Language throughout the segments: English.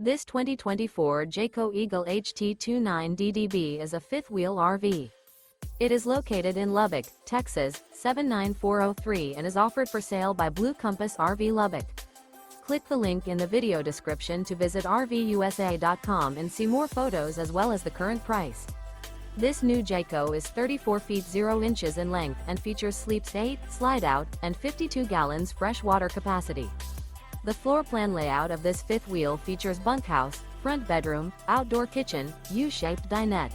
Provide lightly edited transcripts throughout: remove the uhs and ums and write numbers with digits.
This 2024 Jayco Eagle HT 29DDB is a fifth-wheel RV. It is located in Lubbock, Texas, 79403 and is offered for sale by Blue Compass RV Lubbock. Click the link in the video description to visit RVUSA.com and see more photos as well as the current price. This new Jayco is 34 feet 0 inches in length and features sleeps 8, slide-out, and 52 gallons fresh water capacity. The floor plan layout of this fifth wheel features bunkhouse, front bedroom, outdoor kitchen, U-shaped dinette.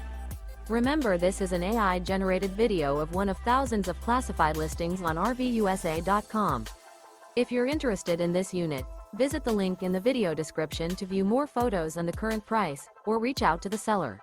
Remember, this is an AI-generated video of one of thousands of classified listings on RVUSA.com. If you're interested in this unit, visit the link in the video description to view more photos and the current price, or reach out to the seller.